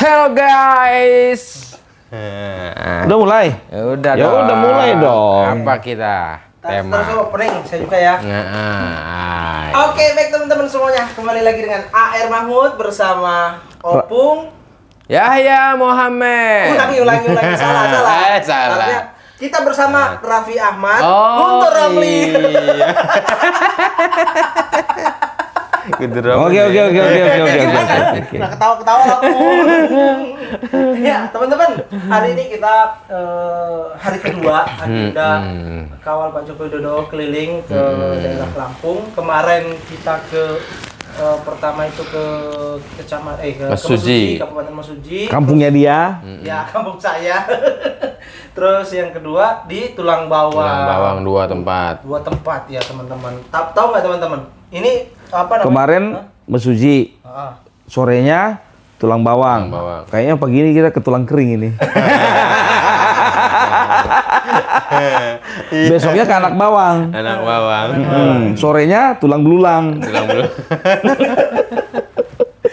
Hello guys. Udah mulai? Udah Ya dong. udah mulai dong. Apa kita? Tema. Terus opening saya juga ya. Oke, baik teman-teman semuanya. Kembali lagi dengan AR Mahmud bersama Opung. Yahya Muhammad. Ulangi. Salah. Salah. Artinya, kita bersama Raffi Ahmad, Oh, Guntur Ramli. iya. Guntur Ramli. Oke. Nah, ketawa aku. Ya, teman-teman, hari ini kita hari kedua agenda kawal Pak Joko Widodo keliling ke daerah Lampung. Kemarin kita ke pertama itu ke kecamatan ke Mesuji. Kabupaten Mesuji. Kampungnya dia. Ya, kampung saya. Terus yang kedua di Tulang Bawang. Tulang Bawang 2 tempat. Dua tempat ya, teman-teman. Tahu nggak teman-teman? Ini apa namanya? Kemarin Mesuji, Ah. sorenya tulang bawang. Tulang bawang. Kayaknya pagi ini kita ke tulang kering ini. Besoknya ke anak bawang. Anak bawang. Sorenya tulang belulang. Tulang belum.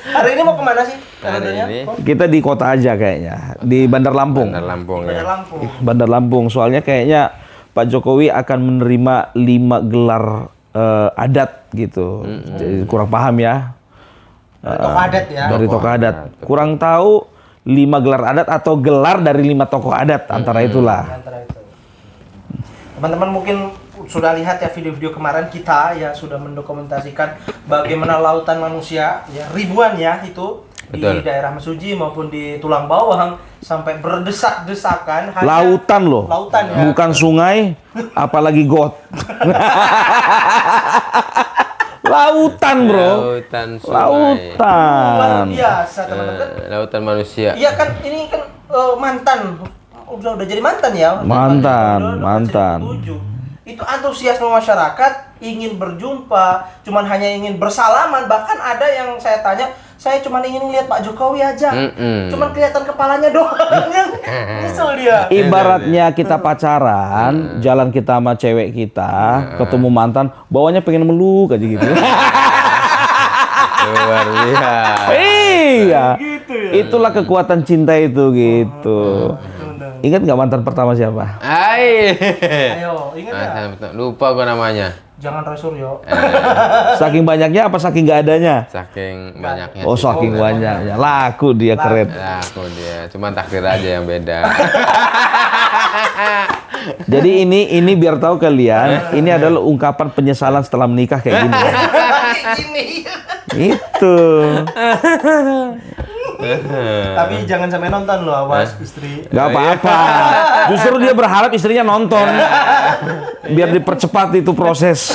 Hari ini mau kemana sih? Hari Kalendernya? ini Kita di kota aja kayaknya, di Bandar Lampung. Bandar Lampung Bandar ya. Lampung. Bandar Lampung. Soalnya kayaknya Pak Jokowi akan menerima 5 gelar adat gitu. Jadi kurang paham ya. Tokoh adat ya. Dari Tokoh tokoh adat. adat. Kurang tahu 5 gelar adat atau gelar dari 5 tokoh adat antara itulah. Antara itu. Teman-teman mungkin sudah lihat ya video-video kemarin kita ya sudah mendokumentasikan bagaimana lautan manusia ya ribuan ya itu Betul. di daerah Mesuji maupun di Tulang Bawang sampai berdesak-desakan hanya Lautan loh. Lautan ya. Bukan sungai, apalagi got. Lautan, Bro. Lautan sungai. Lautan. Luar biasa teman-teman. Lautan manusia. Iya kan ini kan mantan udah jadi mantan ya. Mantan. Itu antusiasme masyarakat ingin berjumpa, cuman hanya ingin bersalaman, bahkan ada yang saya tanya, saya cuman ingin lihat Pak Jokowi aja. Cuman kelihatan kepalanya doang. Nyesel dia. Ibaratnya kita pacaran, jalan kita sama cewek kita, ketemu mantan, bawahnya pengen meluk aja gitu. Luar biasa. Iya. Gitu ya. Itulah kekuatan cinta itu gitu. Ingat nggak mantan pertama siapa? Ayo, ingat ya? Lupa gua namanya. Jangan Roy Suryo. Saking banyaknya apa saking nggak adanya? Saking banyaknya. Oh, saking banyaknya. Laku dia keren. Aku dia, cuman takdir aja yang beda. Jadi ini biar tahu kalian, ini adalah ungkapan penyesalan setelah menikah kayak gini. Ini. Itu. Tapi jangan sampai nonton loh, awas istri. Gak apa-apa. Justru dia berharap istrinya nonton. Biar dipercepat itu proses.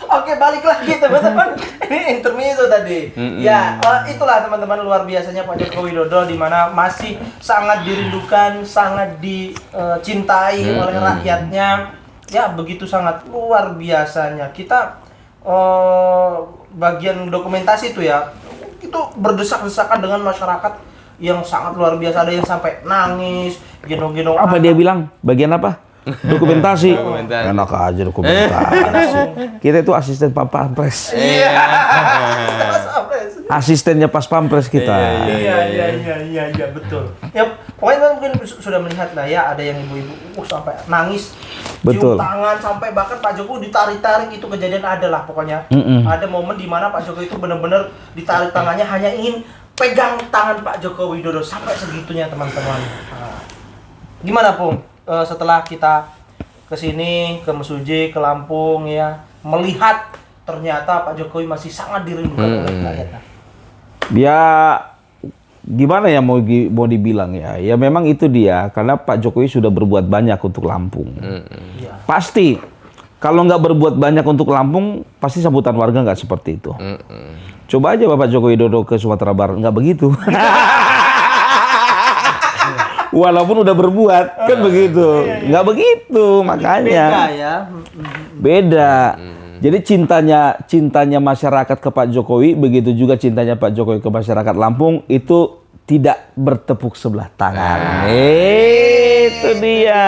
Oke, balik lagi teman-teman. Ini intermezzo tadi. Ya, itulah teman-teman luar biasanya Pak Joko Widodo di mana masih sangat dirindukan, sangat dicintai oleh rakyatnya. Ya, begitu sangat luar biasanya. Kita bagian dokumentasi itu ya, itu berdesak-desakan dengan masyarakat yang sangat luar biasa, ada yang sampai nangis, gendong-gendong. Apa dia bilang? Bagian apa? Dokumentasi. Dokumentasi. Enak aja dokumentasi. Kita itu asisten Pak Pampres. Iya. Mas Apres. Asistennya Pas Pampres kita. Iya, betul. Ya, pokoknya mungkin sudah melihat lah ya, ada yang ibu-ibu sampai nangis, Betul. cium tangan, sampai bahkan Pak Jokowi ditarik-tarik, itu kejadian ada lah pokoknya. Ada momen di mana Pak Jokowi itu benar-benar ditarik tangannya, hanya ingin pegang tangan Pak Joko Widodo sampai segitunya teman-teman. Nah, gimana Pung? Setelah kita ke sini, ke Mesuji, ke Lampung ya, melihat ternyata Pak Jokowi masih sangat dirindukan oleh rakyatnya. Ya gimana ya mau dibilang ya. Ya memang itu dia karena Pak Jokowi sudah berbuat banyak untuk Lampung. Iya. Pasti kalau nggak berbuat banyak untuk Lampung, pasti sambutan warga nggak seperti itu. Coba aja Bapak Joko Widodo ke Sumatera Barat, nggak begitu. Walaupun udah berbuat, kan begitu. Nggak begitu, makanya. Beda ya. Beda. Jadi cintanya masyarakat ke Pak Jokowi, begitu juga cintanya Pak Jokowi ke masyarakat Lampung, itu tidak bertepuk sebelah tangan. Itu dia.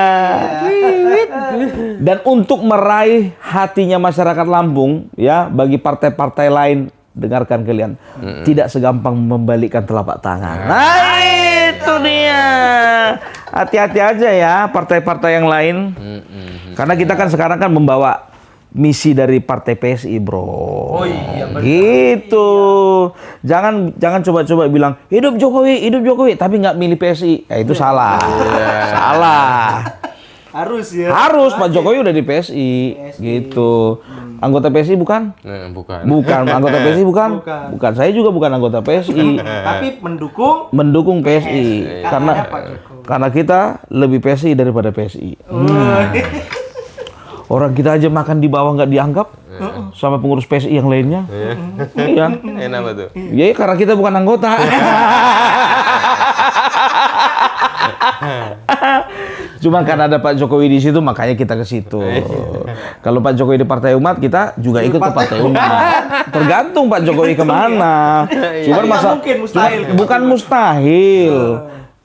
Dan untuk meraih hatinya masyarakat Lampung, ya, bagi partai-partai lain dengarkan kalian, tidak segampang membalikkan telapak tangan. Nah, itu dia. Hati-hati aja ya partai-partai yang lain. Karena kita kan sekarang kan membawa misi dari partai PSI, bro. Oh iya, benar. Gitu. Jangan coba-coba bilang hidup Jokowi, tapi nggak milih PSI. Ya itu salah. Salah. Harus ya. Harus Pak Jokowi udah di PSI, gitu. Anggota PSI bukan? Bukan. Bukan anggota PSI bukan? Bukan. Bukan. Saya juga bukan anggota PSI. Tapi Mendukung PSI karena ada Pak Jokowi. karena kita lebih PSI daripada PSI. Orang kita aja makan di bawah nggak dianggap sama pengurus PSI yang lainnya. Iya. Kenapa tuh? Ya karena kita bukan anggota. Cuma karena ada Pak Jokowi di situ makanya kita ke situ. Kalau Pak Jokowi di Partai Umat kita juga ikut ke Partai Umat. Tergantung Pak Jokowi kemana. Cuman Nggak mungkin, mustahil. bukan mustahil.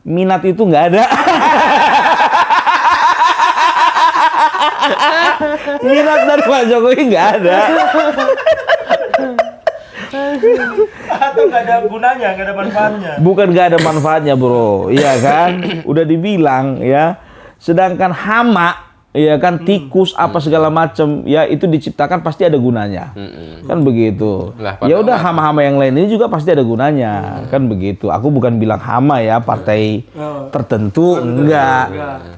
Minat itu nggak ada. Minat dari Pak Jokowi nggak ada. Atau nggak ada gunanya, nggak ada manfaatnya. Bukan nggak ada manfaatnya, bro. Iya kan? Udah dibilang ya. Sedangkan hama, ya kan, tikus apa segala macam, ya itu diciptakan pasti ada gunanya. Kan begitu. Lah, Ya udah hama-hama yang lain ini juga pasti ada gunanya. Kan begitu. Aku bukan bilang hama ya partai tertentu, enggak.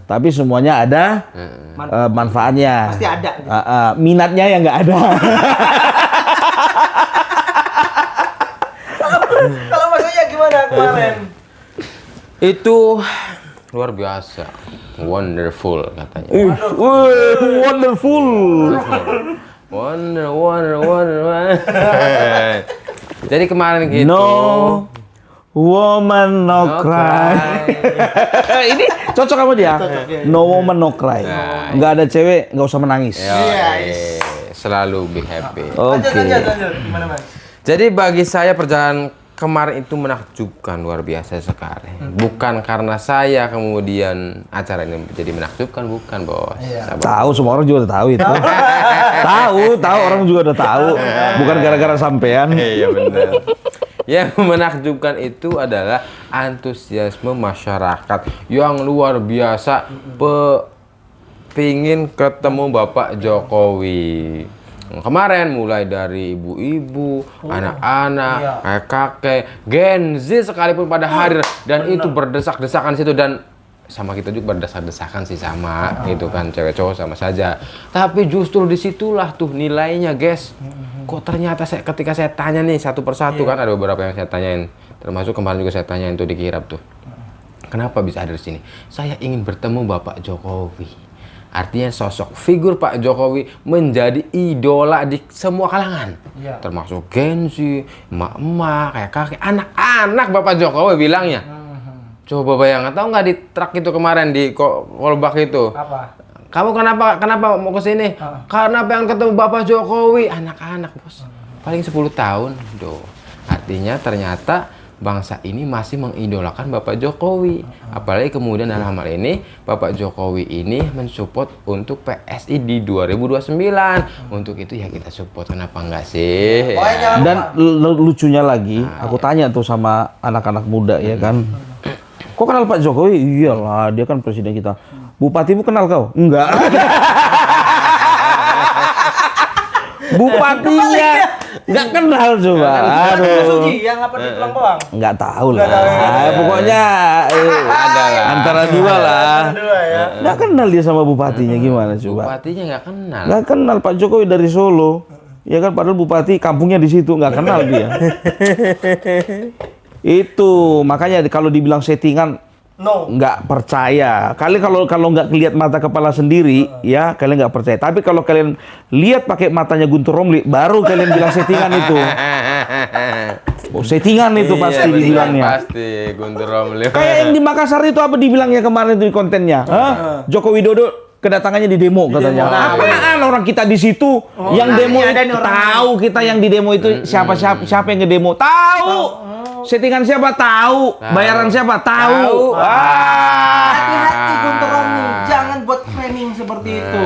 Tapi semuanya ada manfaatnya. Pasti ada. Minatnya yang nggak ada. Kalau maksudnya gimana kemarin? Itu luar biasa. Wonderful katanya. Wonderful. Wonder. Jadi kemarin gitu. No woman no cry. Ini cocok sama dia. Cocok, ya. No woman no cry. Nggak ada cewek, nggak usah menangis. Selalu be happy. Oke. Lanjut. Gimana, Mas? Jadi bagi saya perjalanan kemarin itu menakjubkan luar biasa sekali. Bukan karena saya kemudian acara ini menjadi menakjubkan, bukan, Bos. Sabar. Tahu, semua orang juga udah tahu itu. tahu orang juga udah tahu. Bukan gara-gara sampean. Iya benar. Yang menakjubkan itu adalah antusiasme masyarakat yang luar biasa pingin ketemu Bapak Jokowi. Kemarin mulai dari ibu-ibu, anak-anak, kakek, Gen Z sekalipun pada hadir dan itu berdesak-desakan situ dan sama kita juga berdesak-desakan sih sama gitu kan, cewek cowok sama saja. Tapi justru disitulah tuh nilainya, guys. Kok ternyata ketika saya tanya nih satu persatu kan ada beberapa yang saya tanyain, termasuk kemarin juga saya tanyain tuh di kirab tuh. Kenapa bisa ada di sini? Saya ingin bertemu Bapak Jokowi. Artinya sosok figur Pak Jokowi menjadi idola di semua kalangan. Termasuk Gen Z, emak-emak, kayak kakek, anak-anak Bapak Jokowi bilangnya. Coba bayangkan, tahu nggak di truk itu kemarin di kolbak itu? Apa? Kamu kenapa mau ke sini? Karena pengen ketemu Bapak Jokowi. Anak-anak, Bos. Paling 10 tahun. Duh. Artinya ternyata bangsa ini masih mengidolakan Bapak Jokowi. Apalagi kemudian dalam hal ini Bapak Jokowi ini mensupport untuk PSI di 2029. Untuk itu ya kita support, kenapa enggak sih? Dan lucunya lagi, aku tanya tuh sama anak-anak muda ya kan. Kok kenal Pak Jokowi? Iyalah, dia kan presiden kita. Bupatimu kenal kau? Enggak. Bupatinya nggak kenal coba. Aduh. Suci yang apa di tulang bawang? Nggak tahu lah. Pokoknya antara dua lah. Nggak kenal dia sama bupatinya, gimana coba? Bupatinya nggak kenal. Nggak kenal Pak Jokowi dari Solo. Ya kan, padahal bupati kampungnya di situ, nggak kenal dia. Itu makanya kalau dibilang settingan, nggak percaya. Kalau nggak lihat mata kepala sendiri, ya kalian nggak percaya. Tapi kalau kalian lihat pakai matanya Guntur Romli, baru kalian bilang settingan itu. Oh, settingan itu pasti dibilangnya. Pasti Guntur Romli. Kayak yang di Makassar itu apa dibilangnya kemarin itu di kontennya? Joko Widodo kedatangannya di demo katanya. Apaan orang kita di situ yang demo itu tahu, kita yang di demo itu siapa yang ngedemo tahu. Settingan siapa tahu, bayaran siapa tahu. Hati-hati Guntur Romli, jangan buat framing seperti itu.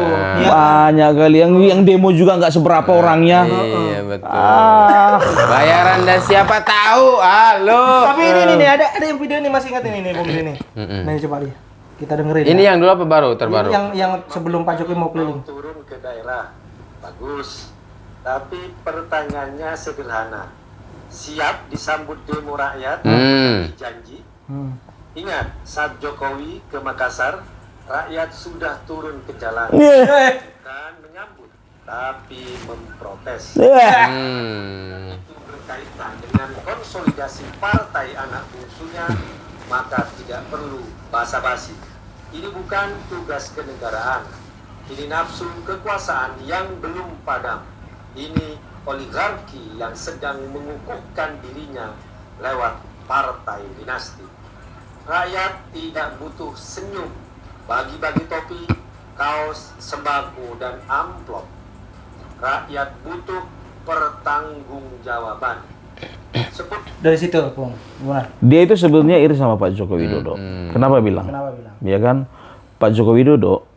Banyak kali yang demo juga nggak seberapa orangnya. Iya betul. Bayaran dan siapa tahu. Halo. Tapi ini ada yang video ini masih ingat ini Bung ini. Nah, coba lihat. Kita dengerin. Ini yang dulu apa terbaru? Ini yang sebelum Pak Jokowi mau keliling. Turun ke daerah, bagus. Tapi pertanyaannya sederhana. Siap disambut demo rakyat? Janji. Ingat, saat Jokowi ke Makassar, rakyat sudah turun ke jalan. Bukan menyambut, tapi memprotes. Itu berkaitan dengan konsolidasi partai anak bungsunya, maka tidak perlu basa-basi. Ini bukan tugas kenegaraan. Ini nafsu kekuasaan yang belum padam. Ini oligarki yang sedang mengukuhkan dirinya lewat partai dinasti. Rakyat tidak butuh senyum, bagi-bagi topi, kaos, sembako, dan amplop. Rakyat butuh pertanggungjawaban. Dari situ, Bung. Gimana? Dia itu sebenarnya iri sama Pak Joko Widodo. Kenapa bilang? Ya kan, Pak Joko Widodo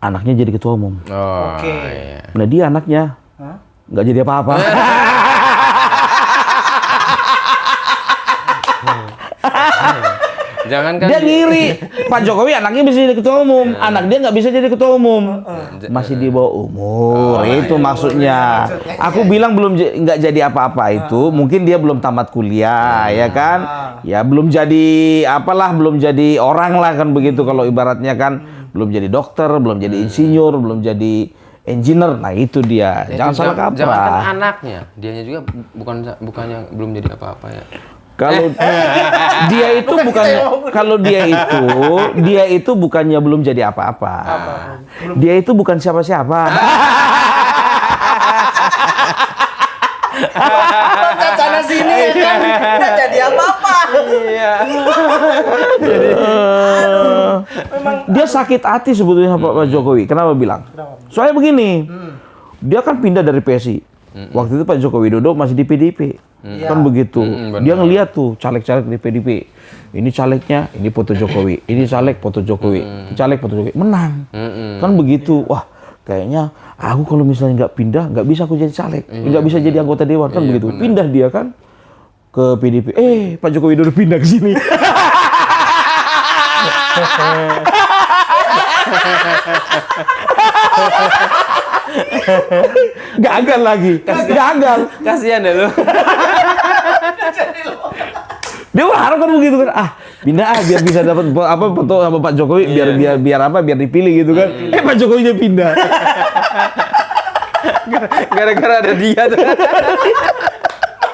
anaknya jadi ketua umum. Oke. Iya. Nah dia anaknya nggak jadi apa-apa. Jangan kan Dia ngiri. Pak Jokowi anaknya bisa jadi ketua umum, anak dia nggak bisa jadi ketua umum. Masih di bawah umur. Itu maksudnya. Aku bilang nggak jadi apa-apa itu. Mungkin dia belum tamat kuliah, ya kan? Ya belum jadi apalah, belum jadi orang lah kan begitu. Kalau ibaratnya kan belum jadi dokter, belum jadi insinyur, belum jadi engineer. Nah itu dia. Jangan salah kaprah. Jangan kan anaknya, dianya juga bukannya belum jadi apa-apa ya. Kalau dia itu bukannya, kalau dia itu bukannya belum jadi apa-apa. Dia itu bukan siapa-siapa. Sana sini kan nggak jadi apa-apa. Iya. Memang Dia sakit hati sebetulnya Pak Jokowi. Kenapa bilang? Soalnya begini, dia kan pindah dari PSI. Waktu itu Pak Joko Widodo masih di PDIP. Kan begitu. Dia ngeliat tuh caleg-caleg di PDIP. Ini calegnya, ini foto Jokowi. Ini caleg foto Jokowi. Ini caleg foto Jokowi. Menang. Kan begitu. Wah, kayaknya aku kalau misalnya nggak pindah, nggak bisa aku jadi caleg. Nggak bisa jadi anggota dewan. Kan begitu. Pindah dia kan ke PDIP. Pak Joko Widodo pindah ke sini. Gagal lagi. Gagal. Kasihan deh lu. Dia berharap kan begitu kan. Pindah biar bisa dapat foto sama Pak Jokowi biar dipilih gitu kan. Pak Jokowinya pindah. Gara-gara ada dia tuh.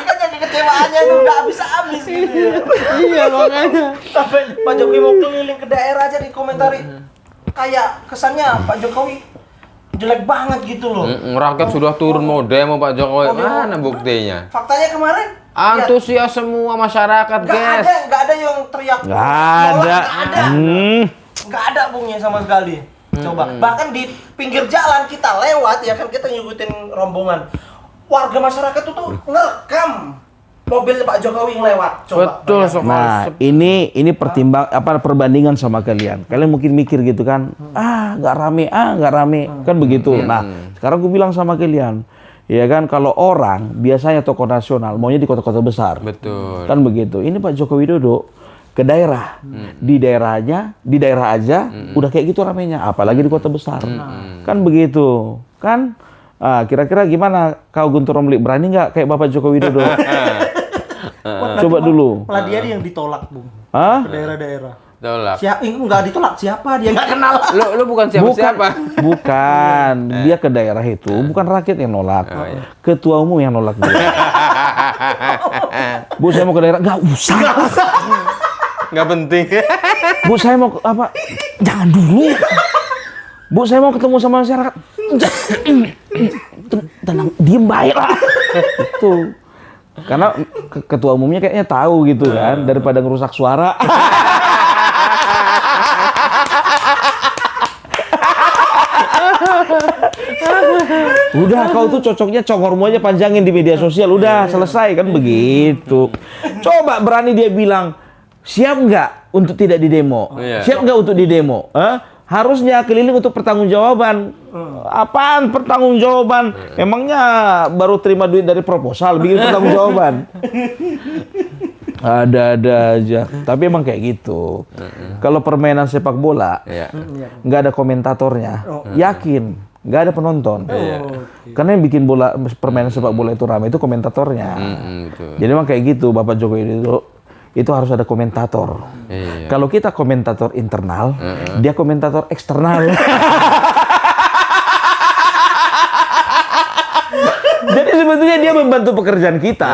makanya kekecewaannya itu nggak habis-habis gitu ya. Iya makanya. Sampai Pak Jokowi mau keliling ke daerah aja dikomentari. Kayak kesannya Pak Jokowi jelek banget gitu loh. Rakyat sudah turun mau demo Pak Jokowi. Mana buktinya? Faktanya kemarin Antusias semua masyarakat, guys. Nggak ada yang teriak. Nggak ada. Nggak ada bungnya sama sekali. Coba. Bahkan di pinggir jalan kita lewat ya kan kita ngikutin rombongan. Warga masyarakat itu tuh ngerekam mobil Pak Jokowi yang lewat. Coba. Betul, Nah, ini perbandingan sama kalian. Kalian mungkin mikir gitu kan. Nggak rame. Kan begitu. Nah, sekarang aku bilang sama kalian. Ya kan, kalau orang biasanya tokoh nasional maunya di kota-kota besar. Betul. Kan begitu. Ini Pak Joko Widodo ke daerah. Di daerah aja udah kayak gitu ramenya, apalagi di kota besar. Kan begitu. Kan kira-kira gimana kau Guntur Romli, berani nggak kayak Bapak Joko Widodo? Coba dulu. Malah dia yang ditolak, Bung. Hah? Ke daerah-daerah. Tolak. Nggak ditolak, siapa? Dia nggak kenal. Lu bukan siapa-siapa. Bukan. Dia ke daerah itu bukan rakyat yang nolak. Ketua umum yang nolak dia. Bu, saya mau ke daerah. Nggak usah. Nggak penting. Bu, saya mau apa? Jangan dulu. Bu, saya mau ketemu sama masyarakat. Tenang, diem baik lah. Itu. Karena ketua umumnya kayaknya tahu gitu kan, daripada ngerusak suara. Udah, kau tuh cocoknya congormu aja panjangin di media sosial, udah selesai kan begitu. Coba berani dia bilang, siap nggak untuk tidak didemo? Siap nggak untuk didemo? Harusnya keliling untuk pertanggungjawaban. Apaan pertanggungjawaban? Emangnya baru terima duit dari proposal bikin pertanggungjawaban? Ada aja. Tapi emang kayak gitu. Kalau permainan sepak bola, nggak ada komentatornya. Yakin, nggak ada penonton. Karena yang bikin permainan sepak bola itu ramai itu komentatornya. Jadi emang kayak gitu, Bapak Jokowi itu harus ada komentator. Kalau kita komentator internal, dia komentator eksternal. Jadi sebetulnya dia membantu pekerjaan kita.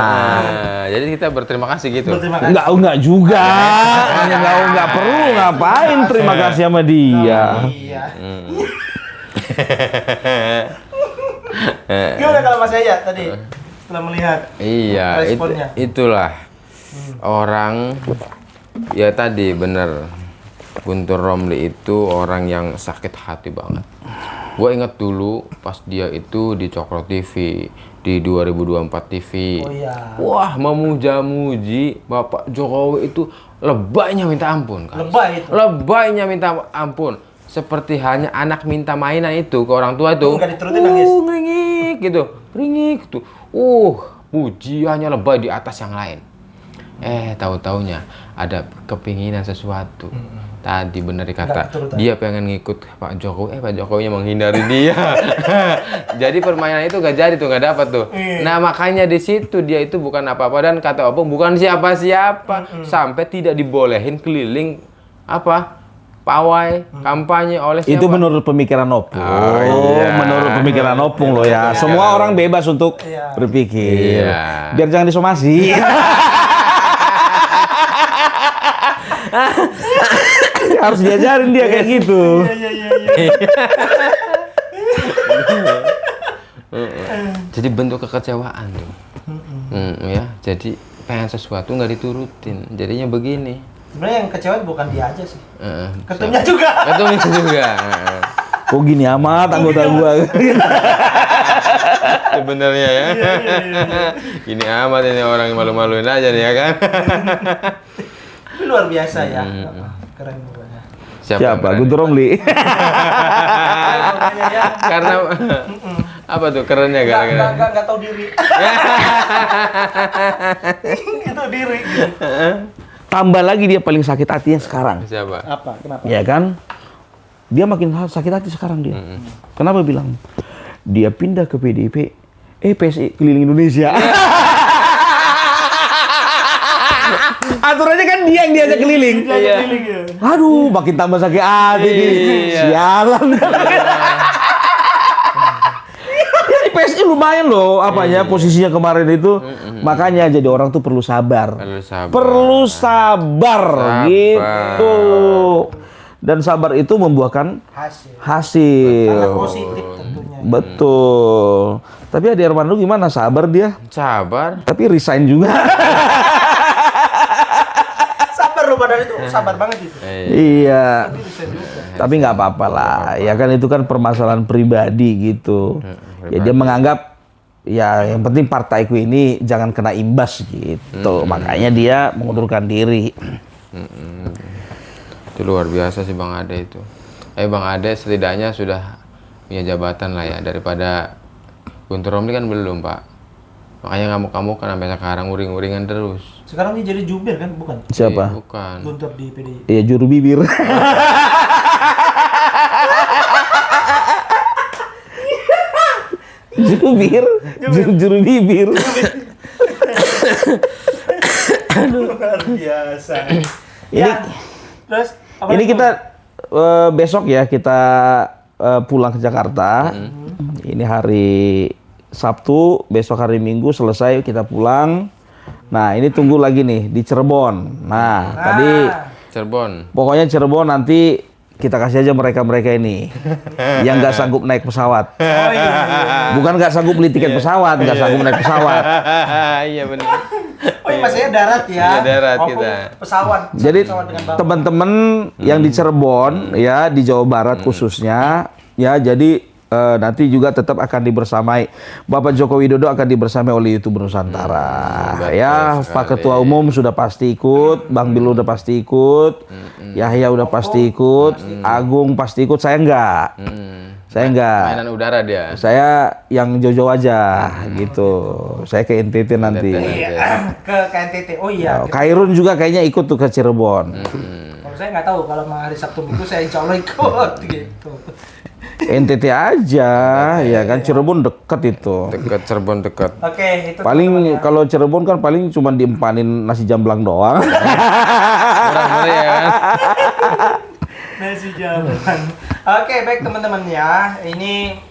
Jadi kita berterima kasih gitu. Enggak juga. Enggak perlu ngapain terima kasih sama dia. Gimana kalau Mas Yaya tadi setelah melihat responnya? Itulah orang ya tadi bener, Guntur Romli itu orang yang sakit hati banget. Gue inget dulu pas dia itu di Cokro TV, di 2024 TV. Wah, memuja-muji Bapak Jokowi itu lebaynya minta ampun kan. Lebaynya minta ampun. Seperti hanya anak minta mainan itu ke orang tua itu. Enggak diturutin nangis. Ngeringik gitu. Ringik gitu. Pujiannya lebay di atas yang lain. Tahu-taunya ada kepinginan sesuatu. Tadi bener dikata, dia pengen ngikut Pak Jokowi, Pak Jokowinya menghindari dia. Jadi permainan itu gak jadi tuh, gak dapat tuh. Nah makanya di situ dia itu bukan apa-apa, dan kata Opung bukan siapa-siapa. Sampai tidak dibolehin keliling pawai kampanye oleh siapa? Itu menurut pemikiran Opung. Menurut pemikiran Opung loh ya. Semua orang bebas untuk berpikir. Biar jangan disomasi. Harus diajarin dia kayak gitu. Jadi bentuk kekecewaan tuh. Ya, jadi pengen sesuatu nggak diturutin. Jadinya begini. Sebenarnya yang kecewa bukan dia aja sih. Ketumnya juga. Kok gini amat anggota gua. Sebenarnya ya. Gini amat ini orang malu-maluin aja nih ya kan. Tapi luar biasa ya. Keren pokoknya. Siapa? Guntur Romli. Karena apa tuh kerennya gara-gara? Nggak tahu diri. Itu diri. Tambah lagi dia paling sakit hatinya sekarang. Siapa? Apa? Kenapa? Ya kan? Dia makin sakit hati sekarang dia. Kenapa bilang? Dia pindah ke PDIP, PSI keliling Indonesia. Aturannya kan dia yang diajak keliling. Aduh, makin tambah sakit hati nih. Sialan. Ya di PSI lumayan loh posisinya kemarin itu. Makanya jadi orang tuh perlu sabar. Perlu sabar gitu. Dan sabar itu membuahkan hasil. Sangat positif tentunya. Betul. Tapi Ade Armando gimana? Sabar dia? Sabar. Tapi resign juga. Sabar loh padahal itu. Sabar banget itu. Iya. Tapi nggak apa-apa lah. Ya kan itu kan permasalahan pribadi gitu. Ya dia menganggap ya yang penting partaiku ini jangan kena imbas gitu. Makanya dia mengundurkan diri. Itu luar biasa sih Bang Ade itu. Bang Ade setidaknya sudah punya jabatan lah ya, daripada Guntur Romli kan belum Pak. Makanya ngamuk-ngamuk kan sampai sekarang uring-uringan terus. Sekarang dia jadi jubir kan, bukan? Siapa? Bukan. Guntur di PDI. Iya, juru bibir. juru bibir. Luar biasa. Terus ini kita besok ya kita pulang ke Jakarta. Ini hari Sabtu, besok hari Minggu selesai kita pulang. Nah, ini tunggu lagi nih di Cirebon. Nah, tadi Cirebon. Pokoknya Cirebon nanti kita kasih aja mereka-mereka ini yang nggak sanggup naik pesawat. Bukan nggak sanggup beli tiket pesawat, nggak sanggup naik pesawat. Iya benar. Oh iya, Mas, darat ya. Iya, darat maupun kita. Pesawat. Jadi pesawat dengan Bapak. teman-teman yang di Cirebon ya, di Jawa Barat khususnya ya, jadi nanti juga tetap akan dibersamai. Bapak Joko Widodo akan dibersamai oleh YouTuber Nusantara. Ya, Pak Ketua Umum sudah pasti ikut, Bang Bilu udah pasti ikut, Yahya udah pasti ikut, Agung pasti ikut. Saya enggak. Saya enggak. Mainan udara dia. Saya yang jauh-jauh aja gitu. Saya ke NTT nanti. Iya, ke KNTT. Oh iya. Kairun juga kayaknya ikut tuh ke Cirebon. Kalau saya nggak tahu, kalau hari Sabtu Minggu saya insya Allah ikut gitu. NTT aja, ya kan Cirebon deket itu. Dekat Cirebon dekat. Oke, itu Paling teman-teman ya. kalau Cirebon kan paling cuma diempanin nasi jamblang doang. Murah-murah ya kan. Nasi jamblang. Oke, baik teman-teman ya. Ini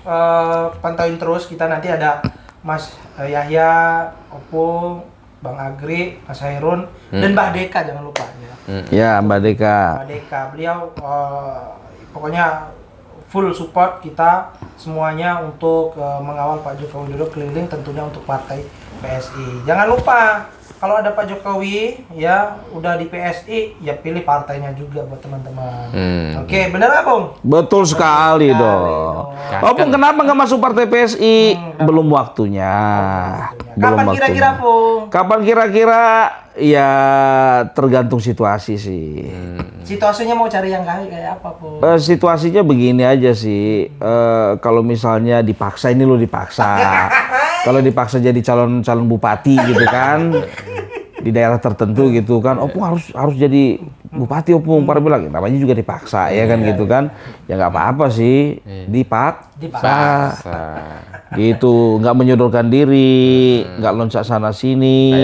pantauin terus, kita nanti ada Mas Yahya, Opung, Bang Agri, Mas Hairun, dan Mbak Deka jangan lupa ya. Ya, Mbak Deka. Mbak Deka, beliau pokoknya full support kita semuanya untuk mengawal Pak Joko Widodo keliling tentunya untuk partai PSI. Jangan lupa kalau ada Pak Jokowi ya udah di PSI ya pilih partainya juga buat teman-teman. Oke, bener nggak Bung? Betul sekali dong. Opung kenapa nggak masuk partai PSI? Belum waktunya. Kapan kira-kira Bung? Kapan kira-kira? Ya tergantung situasi sih. Situasinya mau cari yang kayak apa Bung? Situasinya begini aja sih. Kalau misalnya dipaksa, ini lo dipaksa. Kalau dipaksa jadi calon bupati gitu kan, di daerah tertentu gitu kan, Opung harus jadi bupati Opung. Para bilang namanya juga dipaksa ya kan gitu kan. Ya nggak apa-apa sih, dipaksa. Gitu, nggak menyodorkan diri, nggak loncat sana sini.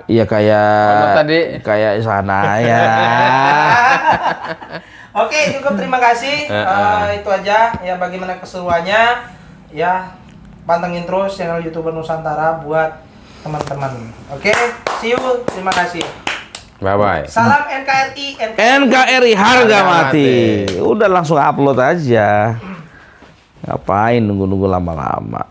Iya kayak sana ya. Oke, cukup, terima kasih. Itu aja ya, bagaimana keseruannya ya, pantengin terus channel YouTuber Nusantara buat teman-teman. Oke, see you, terima kasih. Bye bye. Salam NKRI. NKRI harga mati. Udah langsung upload aja. Ngapain nunggu-nunggu lama-lama.